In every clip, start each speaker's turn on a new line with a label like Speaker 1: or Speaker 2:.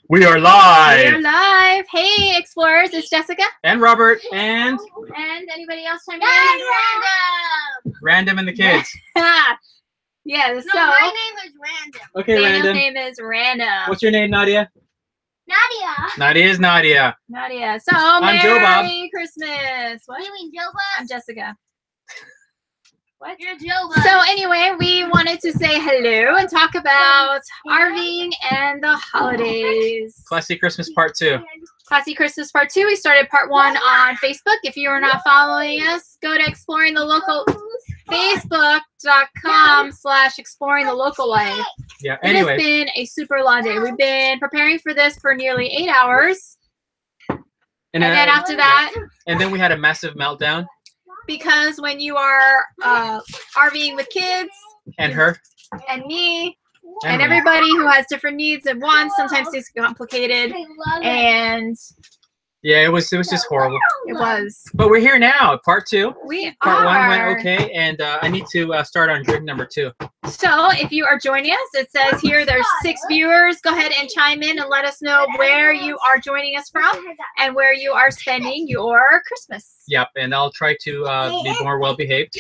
Speaker 1: We are live.
Speaker 2: We are live. Hey, explorers! It's Jessica
Speaker 1: And Robert and
Speaker 2: anybody else chime in?
Speaker 1: Random and the kids.
Speaker 2: Yeah.
Speaker 3: No,
Speaker 2: So
Speaker 3: my name is Random.
Speaker 1: Okay,
Speaker 2: Daniel's
Speaker 1: Random.
Speaker 2: name is Random.
Speaker 1: What's your name, Nadia?
Speaker 3: Nadia.
Speaker 1: Nadia is Nadia.
Speaker 2: Nadia. So
Speaker 1: I'm Joe Bob.
Speaker 2: Merry Christmas. What?
Speaker 3: You mean Joe
Speaker 2: I'm
Speaker 3: Bob?
Speaker 2: Jessica. What?
Speaker 3: You're Joe Bob.
Speaker 2: So anyway, we wanted to say hello and talk about RVing and the holidays.
Speaker 1: Classy Christmas Part 2.
Speaker 2: Classy Christmas Part 2. We started Part 1 on Facebook. If you are not following us, go to Exploring the Local, Facebook.com/Exploring the Local Life.
Speaker 1: Yeah,
Speaker 2: It has
Speaker 1: anyway.
Speaker 2: been a super long day. We've been preparing for this for nearly 8 hours. And then after that,
Speaker 1: And then we had a massive meltdown.
Speaker 2: because when you are RVing with kids
Speaker 1: And her.
Speaker 2: and me
Speaker 1: And
Speaker 2: and
Speaker 1: me.
Speaker 2: everybody who has different needs and wants, sometimes things get complicated.
Speaker 3: I love it.
Speaker 2: And
Speaker 1: Yeah, it was just horrible.
Speaker 2: it was.
Speaker 1: But we're here now, Part 2.
Speaker 2: We
Speaker 1: Part 1
Speaker 2: are.
Speaker 1: went okay, and I need to start on drink number 2.
Speaker 2: So if you are joining us, it says here there's 6 viewers. Go ahead and chime in and let us know where you are joining us from and where you are spending your Christmas.
Speaker 1: Yep, and I'll try to be more well-behaved.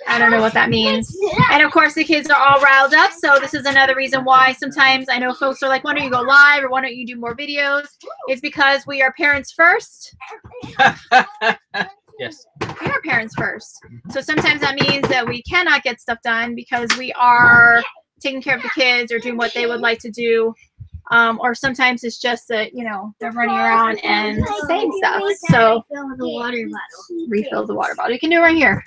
Speaker 2: I don't know what that means. And of course, the kids are all riled up. So this is another reason why sometimes I know folks are like, why don't you go live or why don't you do more videos? It's because we are parents first.
Speaker 1: Yes.
Speaker 2: We are parents first. So sometimes that means that we cannot get stuff done because we are taking care of the kids or doing what they would like to do. Or sometimes it's just that, you know, they're running around and saying stuff. So
Speaker 3: Fill the water bottle.
Speaker 2: refill the water bottle. You can do it right here.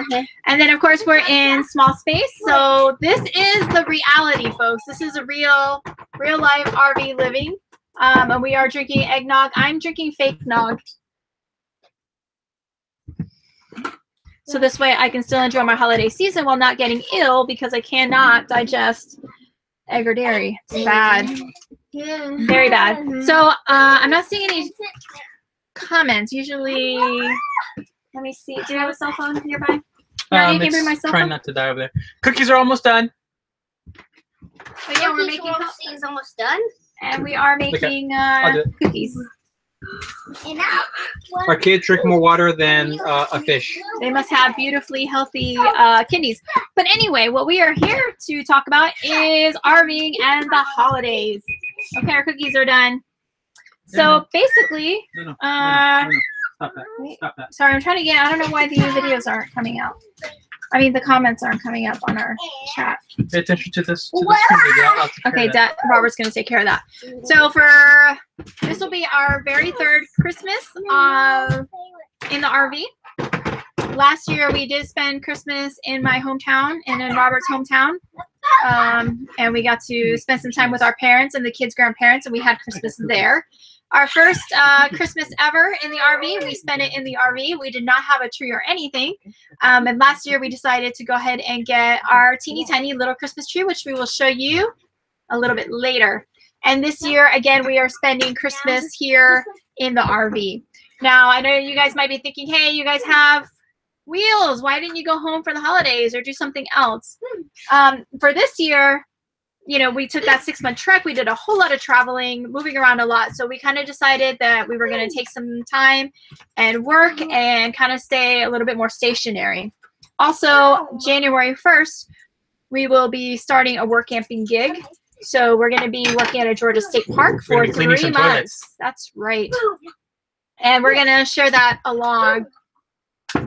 Speaker 3: Okay.
Speaker 2: And then, of course, we're in small space. So this is the reality, folks. This is a real life RV living. And we are drinking eggnog. I'm drinking fake nog. So this way I can still enjoy my holiday season while not getting ill because I cannot digest egg or dairy. It's bad. Very bad. So I'm not seeing any comments. Usually, let me see. Do you have a cell phone nearby? No, you can bring my cell
Speaker 1: Trying
Speaker 2: phone.
Speaker 1: not to die over there. Cookies are almost done.
Speaker 2: But yeah, we're making
Speaker 3: Is almost done.
Speaker 2: and we are making
Speaker 1: I'll do it.
Speaker 2: cookies.
Speaker 3: And now.
Speaker 1: Our kids drink more water than a fish.
Speaker 2: They must have beautifully healthy kidneys. But anyway, what we are here to talk about is RVing and the holidays. Okay, our cookies are done. So basically,
Speaker 1: No. Stop that. Stop that.
Speaker 2: sorry, I'm trying to get. I don't know why the videos aren't coming out. I mean, the comments aren't coming up on our chat.
Speaker 1: Pay attention to this. Screen, baby. I'll take care
Speaker 2: Okay,
Speaker 1: of that.
Speaker 2: Robert's going to take care of that. So this will be our very third Christmas in the RV. Last year we did spend Christmas in my hometown and in Robert's hometown. And we got to spend some time with our parents and the kids' grandparents, and we had Christmas there. Our first Christmas ever in the RV. We spent it in the RV. We did not have a tree or anything. And last year we decided to go ahead and get our teeny tiny little Christmas tree, which we will show you a little bit later. And this year, again, we are spending Christmas here in the RV. Now, I know you guys might be thinking, hey, you guys have wheels. Why didn't you go home for the holidays or do something else? For this year, you know, we took that 6-month trek. We did a whole lot of traveling, moving around a lot. So we kind of decided that we were going to take some time and work and kind of stay a little bit more stationary. Also, January 1st, we will be starting a work camping gig. So we're going to be working at a Georgia State Park for
Speaker 1: We're gonna be cleaning
Speaker 2: 3
Speaker 1: some
Speaker 2: months.
Speaker 1: toilets.
Speaker 2: That's right. And we're going to share that along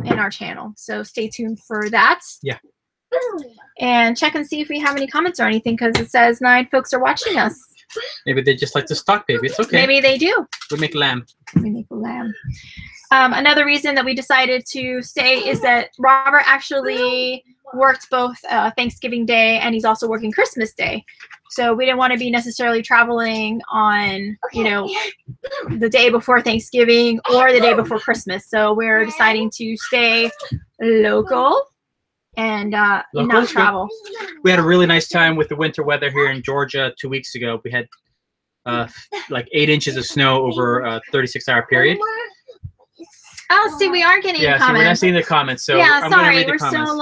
Speaker 2: in our channel. So stay tuned for that.
Speaker 1: Yeah.
Speaker 2: And check and see if we have any comments or anything because it says 9 folks are watching us.
Speaker 1: Maybe they just like to stalk, baby. It's okay.
Speaker 2: Maybe they do.
Speaker 1: We make lamb.
Speaker 2: We make a lamb. Another reason that we decided to stay is that Robert actually worked both Thanksgiving Day and he's also working Christmas Day. So we didn't want to be necessarily traveling on, you know, the day before Thanksgiving or the day before Christmas. So we're deciding to stay local and not travel.
Speaker 1: We had a really nice time with the winter weather here in Georgia 2 weeks ago. We had like 8 inches of snow over a 36-hour period.
Speaker 2: Oh, see, we are getting
Speaker 1: Yeah, so we're not
Speaker 2: comments.
Speaker 1: seeing the comments. So
Speaker 2: Yeah,
Speaker 1: I'm gonna
Speaker 2: sorry,
Speaker 1: read the
Speaker 2: we're
Speaker 1: comments.
Speaker 2: still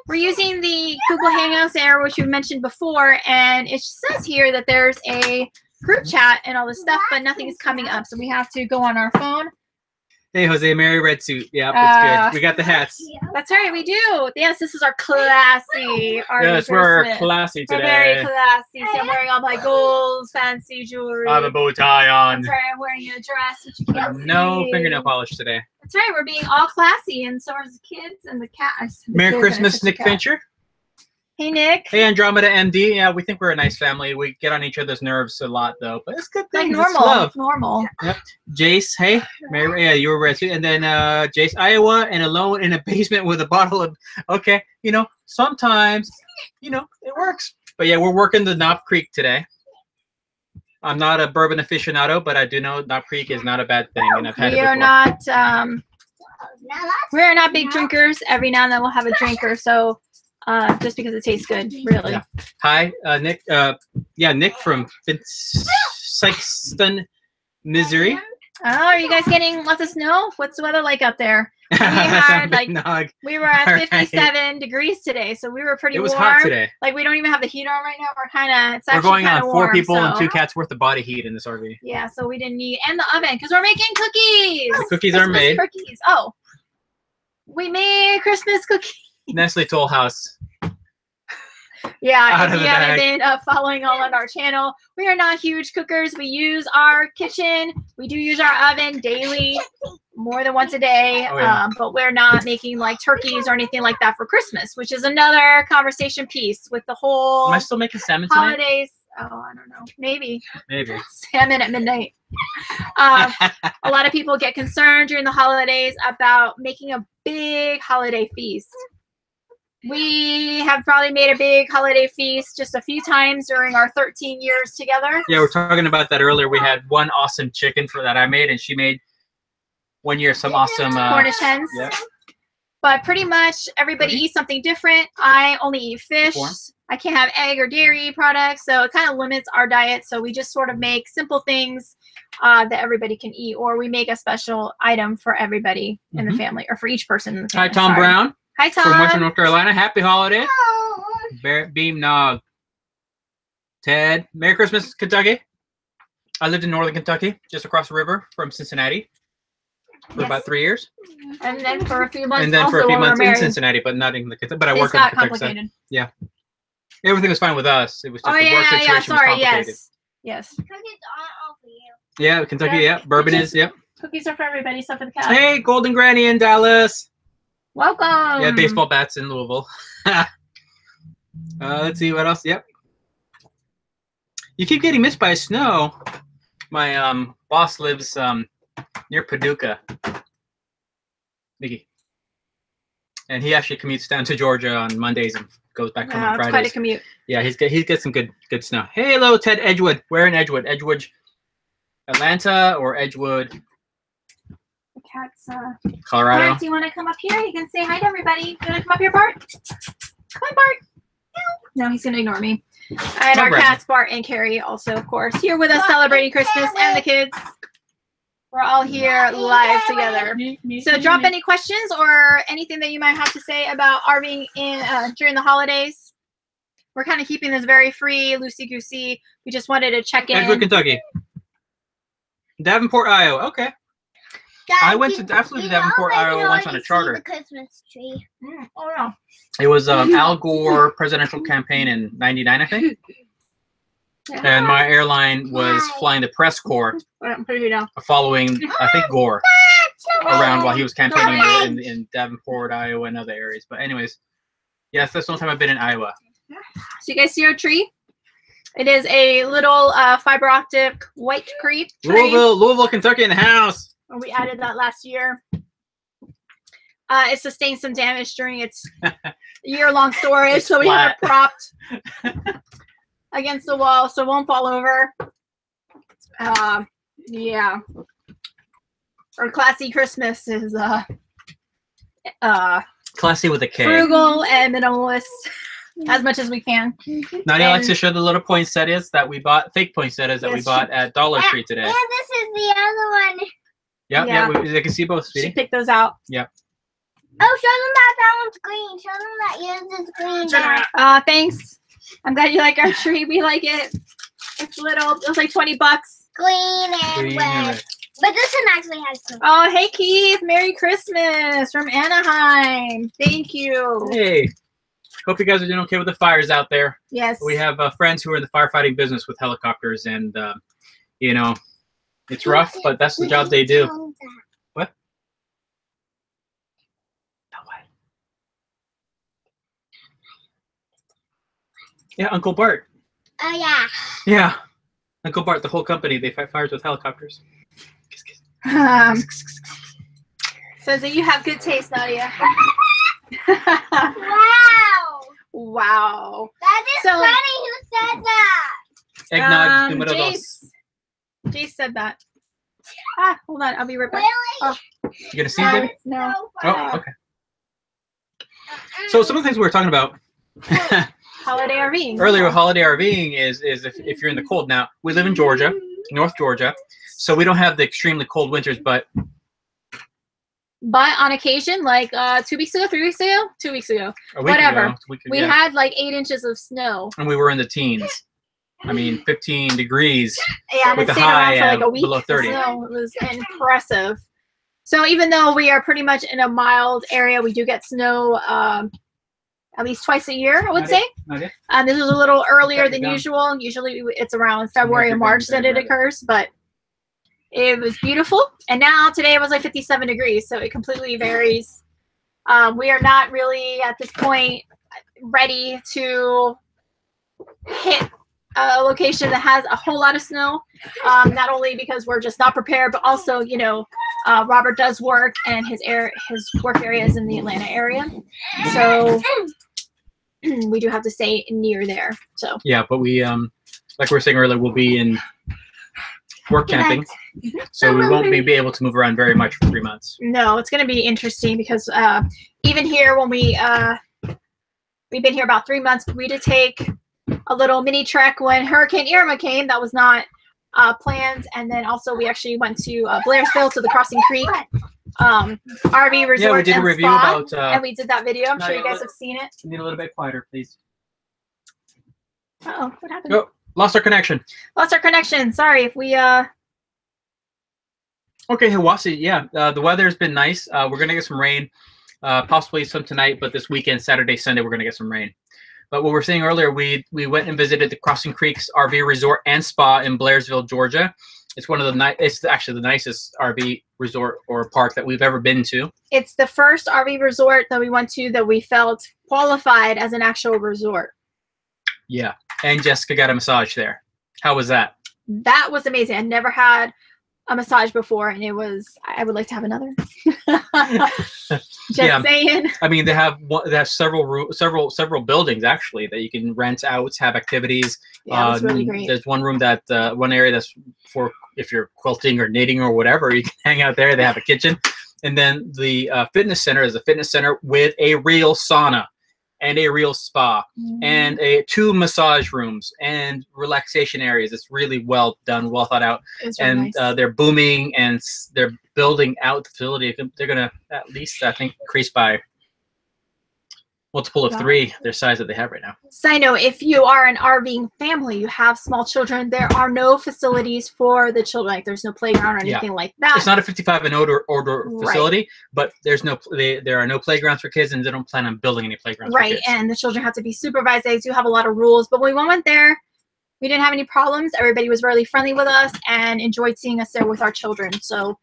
Speaker 2: we're using the Google Hangouts there, which we mentioned before, and it says here that there's a group chat and all this stuff, but nothing is coming up, so we have to go on our phone.
Speaker 1: Hey, Jose, Mary red suit. Yeah, that's good. We got the hats.
Speaker 2: That's right, we do. Yes, this is our classy Army
Speaker 1: Yes, we're
Speaker 2: Christmas.
Speaker 1: classy
Speaker 2: We're
Speaker 1: today.
Speaker 2: very classy. So I'm wearing all my gold, fancy jewelry.
Speaker 1: I have a bow tie on.
Speaker 2: That's right, I'm wearing a dress, which you can't
Speaker 1: No
Speaker 2: see.
Speaker 1: fingernail polish today.
Speaker 2: That's right, we're being all classy, and so are the kids and the cat.
Speaker 1: Merry Christmas, Nick Fincher.
Speaker 2: Hey, Nick.
Speaker 1: Hey, Andromeda MD. Yeah, we think we're a nice family. We get on each other's nerves a lot, though. But it's good
Speaker 2: Like
Speaker 1: things.
Speaker 2: normal.
Speaker 1: It's love.
Speaker 2: Normal.
Speaker 1: Yep. Jace, hey. Mary, yeah, you were red suit. And then Jace, Iowa, and alone in a basement with a bottle of... Okay, you know, sometimes, you know, it works. But yeah, we're working the Knob Creek today. I'm not a bourbon aficionado, but I do know Knob Creek is not a bad thing, and I've had it
Speaker 2: We
Speaker 1: before.
Speaker 2: are not... we're not big drinkers. Every now and then we'll have a drinker, so... just because it tastes good, really.
Speaker 1: Yeah. Hi, Nick. Yeah, Nick from Sykeston, Missouri.
Speaker 2: Oh, are you guys getting lots of snow? What's the weather like up there? We had we were at 57 degrees today, so we were pretty warm.
Speaker 1: It was hot today.
Speaker 2: Like we don't even have the heat on right now. We're kind of
Speaker 1: We're going on 4
Speaker 2: warm,
Speaker 1: people and
Speaker 2: so.
Speaker 1: 2 cats worth of body heat in this RV.
Speaker 2: Yeah, so we didn't need and the oven because we're making cookies.
Speaker 1: The cookies are made.
Speaker 2: Cookies. Oh, we made Christmas cookies.
Speaker 1: Nestle Toll House.
Speaker 2: Yeah, if you haven't been following all on our channel, we are not huge cookers. We use our kitchen. We do use our oven daily, more than once a day.
Speaker 1: Oh, yeah.
Speaker 2: But we're not making like turkeys or anything like that for Christmas, which is another conversation piece with the whole
Speaker 1: Am I still making salmon tonight?
Speaker 2: holidays. Oh, I don't know. Maybe.
Speaker 1: Maybe.
Speaker 2: Salmon at midnight. A lot of people get concerned during the holidays about making a big holiday feast. We have probably made a big holiday feast just a few times during our 13 years together.
Speaker 1: Yeah, we're talking about that earlier. We had one awesome chicken that I made, and she made one year some awesome
Speaker 2: Cornish hens.
Speaker 1: Yeah.
Speaker 2: But pretty much everybody eats something different. I only eat fish.
Speaker 1: Corn.
Speaker 2: I can't have egg or dairy products, so it kind of limits our diet. So we just sort of make simple things that everybody can eat, or we make a special item for everybody in the family, or for each person in the family.
Speaker 1: Hi, Tom Brown.
Speaker 2: Hi, Tom.
Speaker 1: From Western North Carolina. Happy holiday. Beam Nog. Ted. Merry Christmas, Kentucky. I lived in Northern Kentucky, just across the river from Cincinnati for about 3 years.
Speaker 2: And then for a few months.
Speaker 1: And then for a few months in Cincinnati, but not in the Kentucky. But I worked in the Kentucky side. Yeah. Everything was fine with us. It was just the work situation was complicated.
Speaker 2: Yes.
Speaker 3: Cookies are all for you.
Speaker 1: Yeah, Kentucky, yeah. Bourbon is, yep.
Speaker 2: Cookies are for everybody, except for the cat.
Speaker 1: Hey, Golden Granny in Dallas.
Speaker 2: Welcome.
Speaker 1: Yeah, baseball bats in Louisville. Let's see what else. Yep. You keep getting missed by snow. My boss lives near Paducah. Mickey. And he actually commutes down to Georgia on Mondays and goes back home on Fridays.
Speaker 2: It's quite a commute.
Speaker 1: Yeah, he's got some good snow. Hey, hello, Ted Edgewood. Where in Edgewood? Edgewood, Atlanta, or Edgewood,
Speaker 2: The cat's
Speaker 1: Colorado?
Speaker 2: Bart, do you want to come up here? You can say hi to everybody. You want to come up here, Bart? Come on, Bart. No, he's going to ignore me. And our cats, Bart and Carrie, also, of course, here with us celebrating Christmas, and the kids. We're all here live together. So drop any questions or anything that you might have to say about RVing during the holidays. We're kind of keeping this very free, loosey-goosey. We just wanted to check in.
Speaker 1: Edgewood, Kentucky. Davenport, Iowa. Okay. I went to absolutely Davenport, Iowa once on a charter.
Speaker 3: The Christmas tree.
Speaker 2: Oh, no.
Speaker 1: It was Al Gore presidential campaign in '99, I think. And my airline was flying the press corps following, I think, Gore around while he was campaigning in Davenport, Iowa, and other areas. But anyways, yes, that's the only time I've been in Iowa.
Speaker 2: So you guys see our tree? It is a little fiber optic white tree.
Speaker 1: Louisville, Kentucky in the house.
Speaker 2: We added that last year. It sustained some damage during its year-long storage, so we have it propped against the wall so it won't fall over. Yeah. Our classy Christmas is
Speaker 1: classy with a K.
Speaker 2: Frugal and minimalist as much as we can.
Speaker 1: Nadia likes to show the little poinsettias that we bought, fake poinsettias that we bought at Dollar Tree today.
Speaker 3: And this is the other one.
Speaker 1: Yeah. They can see both, sweetie.
Speaker 2: She picked those out.
Speaker 1: Yep.
Speaker 3: Oh, show them that one's green. Show them that yours is green. Dad.
Speaker 2: Thanks. I'm glad you like our tree. We like it. It's little. It was like $20.
Speaker 3: Green and red. But this one actually has some.
Speaker 2: Oh, hey Keith. Merry Christmas from Anaheim. Thank you.
Speaker 1: Hey. Hope you guys are doing okay with the fires out there.
Speaker 2: Yes.
Speaker 1: We have friends who are in the firefighting business with helicopters, and you know, it's rough, but that's the job they do. What? No way. Yeah, Uncle Bart.
Speaker 3: Oh yeah.
Speaker 1: Yeah, Uncle Bart. The whole company, they fight fires with helicopters.
Speaker 2: Says that you have good taste, Nadia.
Speaker 3: Wow.
Speaker 2: Wow.
Speaker 3: That is funny. Who said that?
Speaker 1: Eggnog numero dos.
Speaker 2: Jace said that. Hold on. I'll be right back.
Speaker 3: Really?
Speaker 2: Oh.
Speaker 1: You gonna see it, baby?
Speaker 2: No.
Speaker 1: Oh, okay. So some of the things we were talking about
Speaker 2: Holiday RVing.
Speaker 1: earlier, holiday RVing is if you're in the cold. Now we live in Georgia, North Georgia, so we don't have the extremely cold winters, but
Speaker 2: on occasion, like 2 weeks ago, 3 weeks ago, 2 weeks ago, whatever, we had like 8 inches of snow,
Speaker 1: and we were in the teens. I mean, 15 degrees.
Speaker 2: Yeah,
Speaker 1: with
Speaker 2: it
Speaker 1: the
Speaker 2: stayed around
Speaker 1: high
Speaker 2: for like a week.
Speaker 1: below 30.
Speaker 2: So it was impressive. So even though we are pretty much in a mild area, we do get snow at least twice a year, I would say. This was a little earlier than usual. Usually it's around February or March that it occurs, but it was beautiful. And now today it was like 57 degrees, so it completely varies. We are not really at this point ready to hit a location that has a whole lot of snow, not only because we're just not prepared, but also, you know, Robert does work, and his work area is in the Atlanta area, so we do have to stay near there. So yeah,
Speaker 1: but we like we were saying earlier, we'll be in work camping, so we won't be able to move around very much for 3 months.
Speaker 2: No, it's going to be interesting because even here, when we've been here about 3 months, we did take a little mini trek when Hurricane Irma came. That was not planned. And then also we actually went to Blairsville to the Crossing Creek RV resort.
Speaker 1: Yeah, we did a review about
Speaker 2: and we did that video. I'm sure you guys have seen it.
Speaker 1: Need a little bit quieter, please.
Speaker 2: Uh-oh, what happened?
Speaker 1: Oh, lost our connection.
Speaker 2: Lost our connection. Sorry if we
Speaker 1: Okay, Hiwassee, yeah. The weather's been nice. We're gonna get some rain, possibly some tonight, but this weekend, Saturday, Sunday, we're gonna get some rain. But what we were saying earlier, we went and visited the Crossing Creeks RV Resort and Spa in Blairsville, Georgia. It's one of the it's actually the nicest RV resort or park that we've ever been to. It's
Speaker 2: the first RV resort that we went to that we felt qualified as an actual resort.
Speaker 1: Yeah, and Jessica got a massage there. How was that?
Speaker 2: That was amazing. I never had a massage before, and it was. I would like to have another. Just saying.
Speaker 1: I mean, they have several buildings actually that you can rent out, have activities.
Speaker 2: Yeah, it's really great.
Speaker 1: There's one room that one area that's for if you're quilting or knitting or whatever, you can hang out there. They have a kitchen, and then the fitness center is a fitness center with a real sauna and a real spa and 2 massage rooms and relaxation areas. It's really well done, well thought out.
Speaker 2: It's really
Speaker 1: and
Speaker 2: nice.
Speaker 1: They're booming and they're building out the facility. They're gonna at least, I think, increase by multiple of 3 their size that they have right now.
Speaker 2: Side note, if you are an RVing family, you have small children, there are no facilities for the children. Like there's no playground or anything like that.
Speaker 1: It's not a 55 and older facility, but there are no playgrounds for kids, and they don't plan on building any playgrounds for kids.
Speaker 2: And the children have to be supervised. They do have a lot of rules, but when we went there, we didn't have any problems. Everybody was really friendly with us and enjoyed seeing us there with our children. So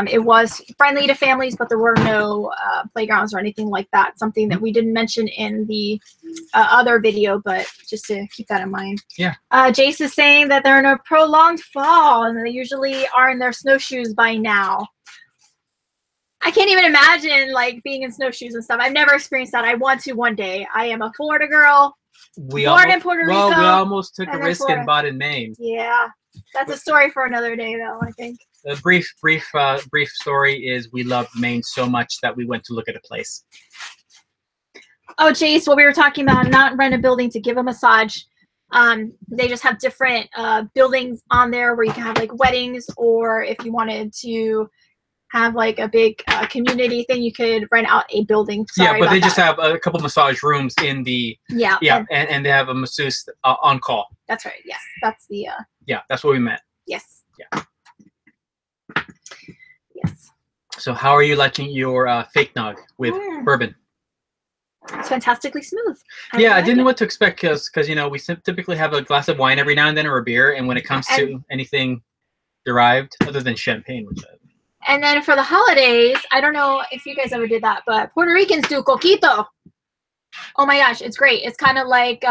Speaker 2: it was friendly to families, but there were no playgrounds or anything like that. Something that we didn't mention in the other video, but just to keep that in mind.
Speaker 1: Yeah.
Speaker 2: Jace is saying that they're in a prolonged fall, and they usually are in their snowshoes by now. I can't even imagine like being in snowshoes and stuff. I've never experienced that. I want to one day. I am a Florida girl. Born in Puerto Rico.
Speaker 1: Well, we almost took a risk and bought in Maine.
Speaker 2: Yeah. That's a story for another day, though, I think.
Speaker 1: A brief story is we loved Maine so much that we went to look at a place.
Speaker 2: Oh, Jace, what we were talking about, not rent a building to give a massage. They just have different buildings on there where you can have like weddings, or if you wanted to have like a big community thing. You could rent out a building.
Speaker 1: Sorry but they just have a couple massage rooms in the and they have a masseuse on call.
Speaker 2: That's right. Yes, that's the
Speaker 1: that's what we meant.
Speaker 2: Yes.
Speaker 1: Yeah.
Speaker 2: Yes.
Speaker 1: So how are you liking your fake nog with bourbon?
Speaker 2: It's fantastically smooth.
Speaker 1: I didn't know what to expect because you know we typically have a glass of wine every now and then or a beer, and when it comes to anything derived other than champagne,
Speaker 2: and then for the holidays, I don't know if you guys ever did that, but Puerto Ricans do coquito. Oh my gosh, it's great. It's kind of like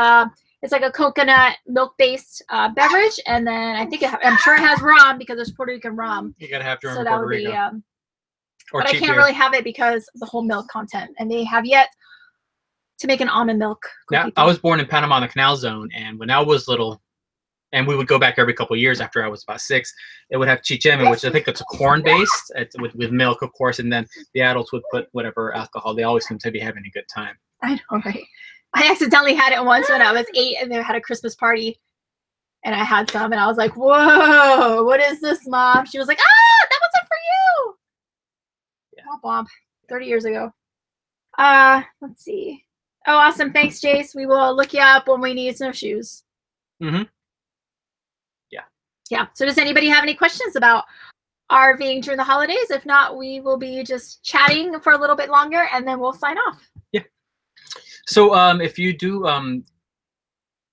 Speaker 2: it's like a coconut milk-based beverage, and then I think I'm sure it has rum because there's Puerto Rican rum.
Speaker 1: You gotta have rum.
Speaker 2: So
Speaker 1: that would be.
Speaker 2: But I can't really have it because of the whole milk content, and they have yet to make an almond milk coquito.
Speaker 1: Yeah, I was born in Panama on the Canal Zone, and when I was little, and we would go back every couple of years after I was about 6, it would have chicheme, which I think it's a corn-based, with milk, of course, and then the adults would put whatever alcohol. They always seem to be having a good time.
Speaker 2: I know, right? I accidentally had it once when I was 8, and they had a Christmas party, and I had some, and I was like, whoa, what is this, Mom? She was like, that wasn't for you! Yeah. Womp womp. 30 years ago. Let's see. Oh, awesome. Thanks, Jace. We will look you up when we need snowshoes.
Speaker 1: Mm-hmm.
Speaker 2: Yeah. So does anybody have any questions about RVing during the holidays? If not, we will be just chatting for a little bit longer, and then we'll sign off.
Speaker 1: Yeah. So if you do,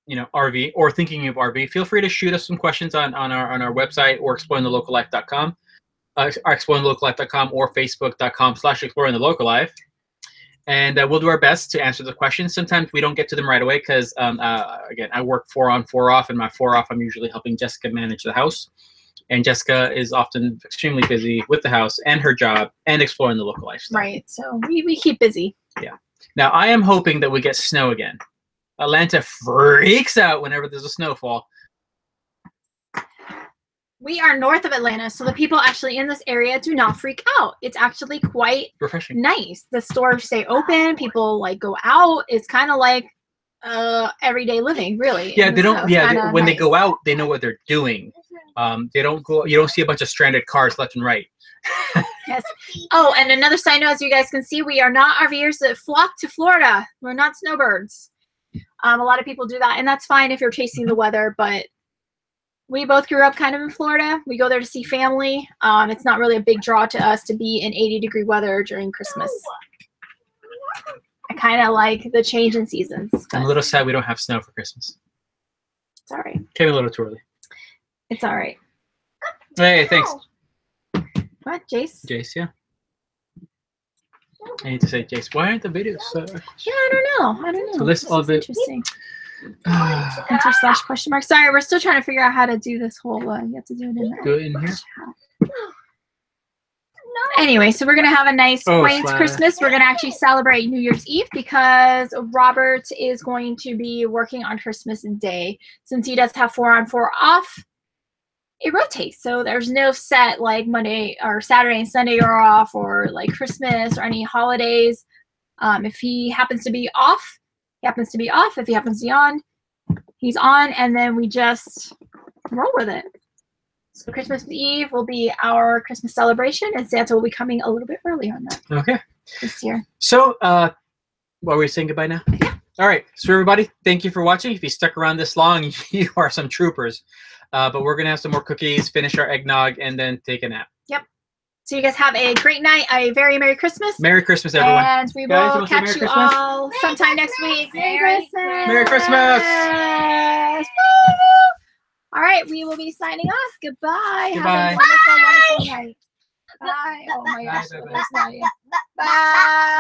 Speaker 1: you know, RV or thinking of RV, feel free to shoot us some questions on our website or exploringthelocallife.com, exploringthelocallife.com or facebook.com/exploringthelocallife. And we'll do our best to answer the questions. Sometimes we don't get to them right away because, again, I work 4 on, 4 off, and my 4 off, I'm usually helping Jessica manage the house. And Jessica is often extremely busy with the house and her job and exploring the local lifestyle.
Speaker 2: Right. So we keep busy.
Speaker 1: Yeah. Now, I am hoping that we get snow again. Atlanta freaks out whenever there's a snowfall.
Speaker 2: We are north of Atlanta, so the people actually in this area do not freak out. It's actually quite
Speaker 1: refreshing.
Speaker 2: Nice. The stores stay open. People like go out. It's kind of like everyday living, really.
Speaker 1: Yeah, they don't. Yeah, when they go out, they know what they're doing. They don't go. You don't see a bunch of stranded cars left and right.
Speaker 2: Yes. Oh, and another side note, as you guys can see, we are not RVers that flock to Florida. We're not snowbirds. A lot of people do that, and that's fine if you're chasing the weather, but we both grew up kind of in Florida. We go there to see family. It's not really a big draw to us to be in 80-degree weather during Christmas. I kind of like the change in seasons.
Speaker 1: I'm a little sad we don't have snow for Christmas.
Speaker 2: It's all right.
Speaker 1: Came a little too early.
Speaker 2: It's all right.
Speaker 1: Hey, thanks.
Speaker 2: What, Jace?
Speaker 1: Jace, yeah. I need to say, Jace, why aren't the videos?
Speaker 2: Yeah, I don't know.
Speaker 1: So list all the
Speaker 2: interesting. Answer / question mark. Sorry, we're still trying to figure out how to do this whole. You have to do it in there.
Speaker 1: Do it in here.
Speaker 2: Anyway, so we're gonna have a nice quaint Christmas. We're gonna actually celebrate New Year's Eve because Robert is going to be working on Christmas Day. Since he does have 4 on 4 off, it rotates. So there's no set like Monday or Saturday and Sunday are off, or like Christmas or any holidays. If he happens to be off, he happens to be off. If he happens to be on, he's on, and then we just roll with it. So Christmas Eve will be our Christmas celebration, and Santa will be coming a little bit earlier on that.
Speaker 1: Okay.
Speaker 2: This year.
Speaker 1: So, are we saying goodbye now?
Speaker 2: Yeah.
Speaker 1: All right. So everybody, thank you for watching. If you stuck around this long, you are some troopers. But we're gonna have some more cookies, finish our eggnog, and then take a nap.
Speaker 2: Yep. So you guys have a great night, a very Merry Christmas.
Speaker 1: Merry Christmas, everyone.
Speaker 2: And we will catch you all sometime next week.
Speaker 3: Merry Christmas.
Speaker 1: Merry Christmas.
Speaker 2: All right, we will be signing off. Goodbye.
Speaker 1: Goodbye.
Speaker 2: Have a wonderful, wonderful night. Bye. Oh my gosh.
Speaker 1: Bye.
Speaker 2: Bye. Bye.